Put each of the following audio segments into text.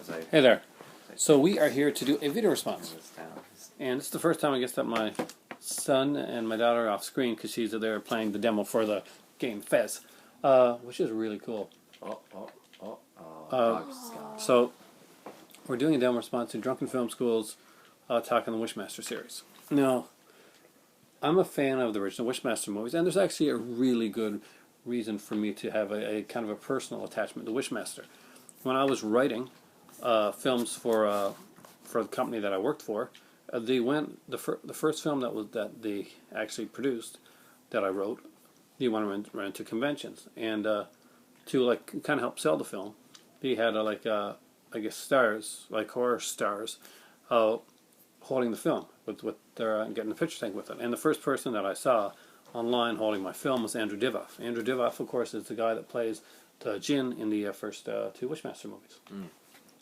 Hey there. So we are here to do a video response. And it's the first time I guess that my son and my daughter are off screen because she's there playing the demo for the game Fez, which is really cool. So we're doing a demo response to Drunken Film School's Talk on the Wishmaster series. Now, I'm a fan of the original Wishmaster movies, and there's actually a really good reason for me to have a kind of a personal attachment to Wishmaster. When I was writing films for the company that I worked for, the first film that they actually produced that I wrote, they went around to conventions, and to like kind of help sell the film, they had I guess stars, like horror stars, holding the film with their getting the picture taken with it. And the first person that I saw online holding my film was Andrew Divoff. Andrew Divoff, of course, is the guy that plays the Jinn in the first two Wishmaster movies.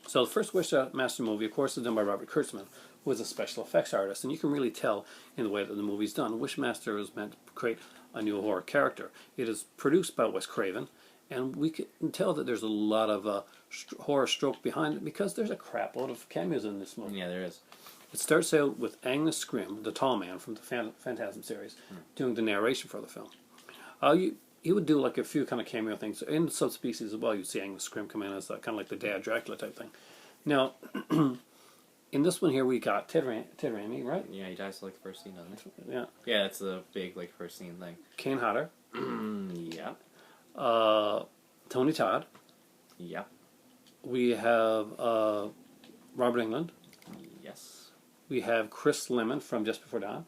So the first Wishmaster movie, of course, is done by Robert Kurtzman, who is a special effects artist, and you can really tell in the way that the movie's done. Wishmaster is meant to create a new horror character. It is produced by Wes Craven, and we can tell that there's a lot of horror stroke behind it because there's a crap load of cameos in this movie. Yeah, there is. It starts out with Agnes Scrim, the tall man from the Phantasm series, doing the narration for the film. He would do like a few kind of cameo things. In Subspecies as well, you'd see Agnes Scrim come in as kind of like the dad Dracula type thing. Now, in this one here, we got Ted Raimi, right? Yeah, he dies like the first scene, doesn't he? Yeah. Yeah, that's the big like first scene thing. Kane Hodder. Yeah. Tony Todd. Yeah. We have Robert Englund. Yes. We have Chris Lemmon from Just Before Dawn.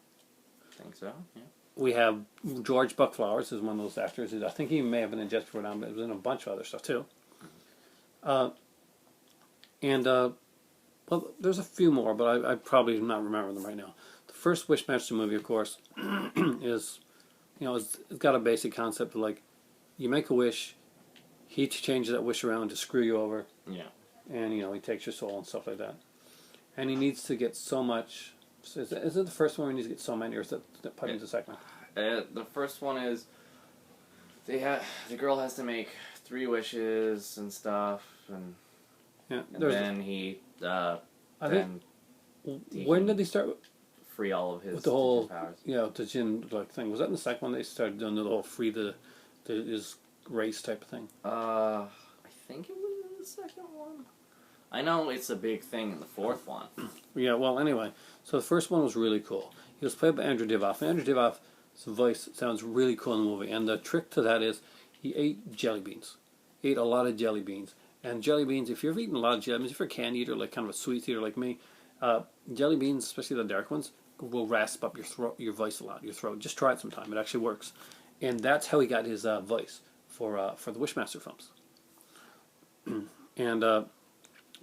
I think so, yeah. We have George Buckflowers is one of those actors. I think he may have been in Just Before Dawn, but he was in a bunch of other stuff too. Well, there's a few more, but I probably not remember them right now. The first Wishmaster movie, of course, is, it's got a basic concept of like, you make a wish, he changes that wish around to screw you over. Yeah. And, he takes your soul and stuff like that. And he needs to get so much. Is it the first one where he needs to get so many, or is that probably the second one? The first one is the girl has to make 3 wishes and stuff, and then he when did they start free all of his with the whole powers? The Jinn like thing? Was that in the second one they started doing the whole free his race type of thing? I think it was in the second one. I know it's a big thing in the fourth one. Yeah, well, anyway, so the first one was really cool. He was played by Andrew Divoff. Andrew Divoff's voice sounds really cool in the movie, and the trick to that is he ate jelly beans. He ate a lot of jelly beans. And jelly beans, if you've eaten a lot of jelly beans, if you're a candy eater, like kind of a sweet eater like me, jelly beans, especially the dark ones, will rasp up your voice a lot, your throat. Just try it sometime. It actually works. And that's how he got his voice for the Wishmaster films. And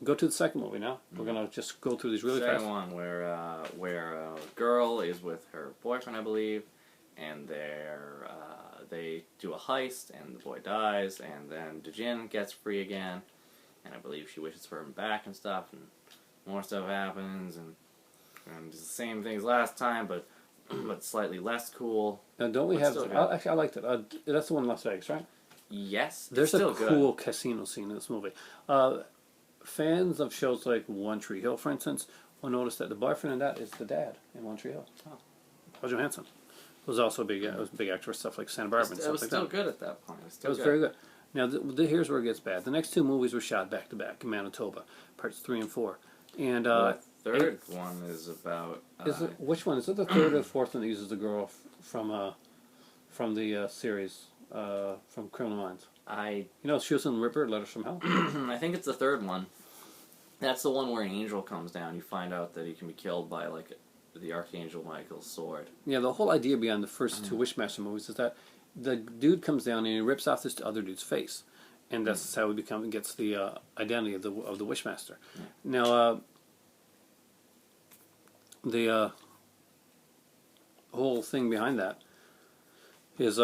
go to the second movie now. We're gonna just go through these really fast. Second one where a girl is with her boyfriend, I believe, and they do a heist, and the boy dies, and then the Jinn gets free again, and I believe she wishes for him back and stuff, and more stuff happens, and it's the same thing as last time, but slightly less cool. Now, don't we have? Actually, I liked it. That's the one in Las Vegas, right? Yes. There's a cool casino scene in this movie. Fans of shows like One Tree Hill, for instance, will notice that the boyfriend in that is the dad in One Tree Hill. Paul Johansson was also a big actor for stuff like Santa Barbara and stuff like that. It was still good at that point. It was very good. Now, here's where it gets bad. The next 2 movies were shot back to back in Manitoba, parts 3 and 4. And the third one is about. Which one is it? The third or the fourth one that uses the girl from the series from Criminal Minds? She was in Ripper, Letters from Hell. I think it's the third one. That's the one where an angel comes down. You find out that he can be killed by like the Archangel Michael's sword. Yeah, the whole idea behind the first 2 Wishmaster movies is that the dude comes down and he rips off this other dude's face, and that's how he gets the identity of the Wishmaster. Now, the whole thing behind that is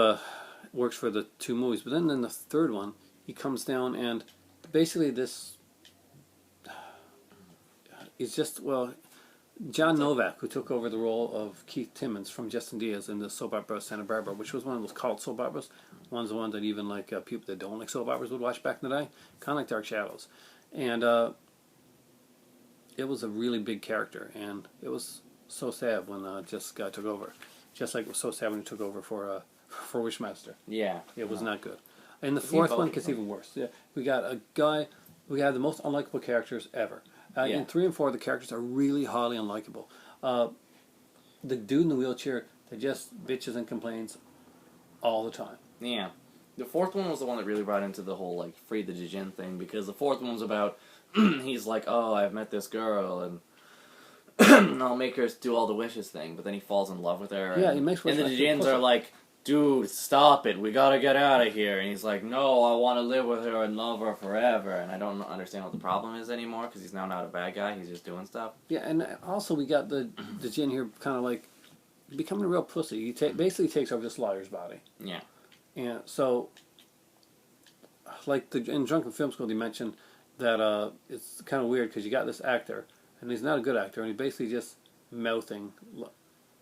works for the 2 movies, but then in the third one he comes down and basically this is just John Novak, who took over the role of Keith Timmons from Justin Diaz in the soap opera Santa Barbara, which was one of those cult soap operas, one that even like people that don't like soap operas would watch back in the day, kind of like Dark Shadows. And it was a really big character, and it was so sad when this guy took over. Just like it was so sad when he took over for Wishmaster. Yeah. It was not good. And the Was he fourth one both? gets even worse. Yeah, we got a guy. We have the most unlikable characters ever. Yeah. In 3 and 4, the characters are really highly unlikable. The dude in the wheelchair that just bitches and complains all the time. Yeah. The fourth one was the one that really brought into the whole, like, free the Jin thing, because the fourth one was about, he's like, oh, I've met this girl, and I'll make her do all the wishes thing, but then he falls in love with her. Yeah, and, he makes and the wishes. Jins are like, dude, stop it, we gotta get out of here. And he's like, no, I want to live with her and love her forever. And I don't understand what the problem is anymore, because he's now not a bad guy, he's just doing stuff. Yeah, and also we got the Jin here kind of like becoming a real pussy. He basically takes over this lawyer's body. Yeah. And so, like in Drunken Film School, they mentioned that it's kind of weird because you got this actor, and he's not a good actor, and he's basically just mouthing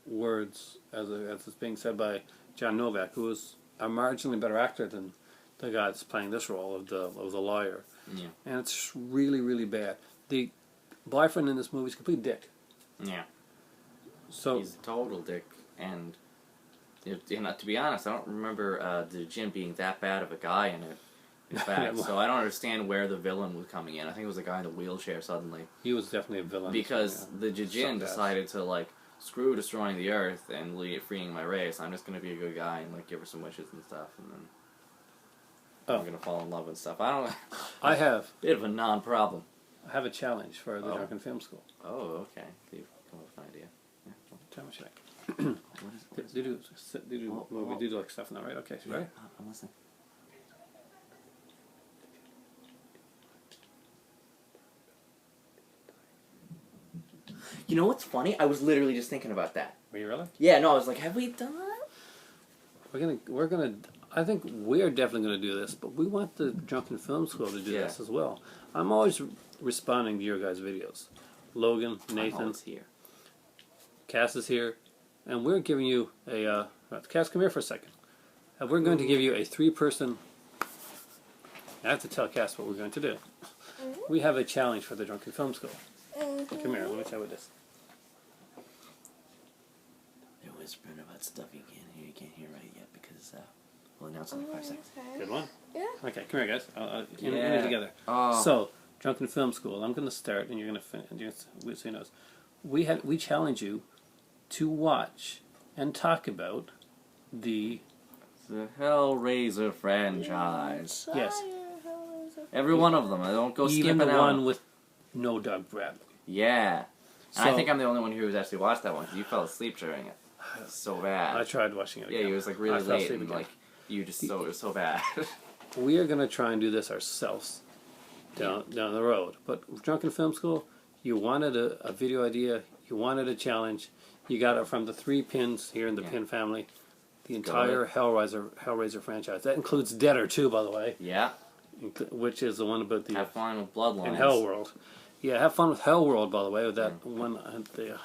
words as it's being said by John Novak, who is a marginally better actor than the guy that's playing this role of the lawyer. Yeah. And it's really, really bad. The boyfriend in this movie is a complete dick. Yeah. So He's a total dick, and to be honest, I don't remember the Jin being that bad of a guy in it. In fact, so I don't understand where the villain was coming in. I think it was the guy in the wheelchair suddenly. he was definitely a villain. Because the Jin Something bad. decided to, like, screw destroying the Earth and freeing my race. I'm just gonna be a good guy and, like, give her some wishes and stuff, and then I'm gonna fall in love and stuff. I have Bit of a non-problem. a challenge for the Drunken Film School. Oh, okay. You've come up with an idea. Yeah. Tell me, check. What is it? They do like stuff now, right? Okay, so ready? I'm listening. You know what's funny? I was literally just thinking about that. Were you really? Yeah, no, I was like, have we done that? We're gonna. I think we're definitely gonna do this, but we want the Drunken Film School to do Yeah. this as well. I'm always responding to your guys' videos. Logan, Nathan, here. Cass is here, and we're giving you a. Cass, come here for a second. We're going to give you a 3-person. I have to tell Cass what we're going to do. We have a challenge for the Drunken Film School. Come here, let me tell you this. They're whispering about stuff you can't hear right yet because we'll announce in like 5 seconds. Good one? Yeah. Okay, come here, guys. In Yeah. it together. Oh. So, Drunken Film School. I'm going to start, and you're going to finish. So he knows. We challenge you to watch and talk about the The Hellraiser franchise. Yes. Every one of them. I don't go even skipping the out. one with no Doug Bradley. Yeah. And I So- think I'm the only one here who's actually watched that one because you fell asleep during it. It's so bad. I tried watching it Yeah, again. it was like I really fell late asleep and again. like you just it was so bad. We are going to try and do this ourselves down the road. But Drunken Film School, you wanted a video idea, you wanted a challenge, you got it from the 3 pins here in the pin family, the entire Hellraiser franchise. That includes Deader too, by the way, Yeah. which is the one about the Have fun with Bloodlines. in Hell World. Yeah, have fun with Hell World, by the way, with that one the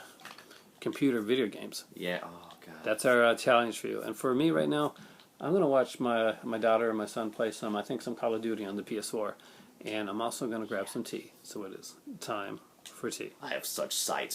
computer video games. Yeah. Oh god. That's our challenge for you. And for me right now, I'm going to watch my daughter and my son play some Call of Duty on the PS4. And I'm also going to grab some tea. So it is time for tea. I have such sights.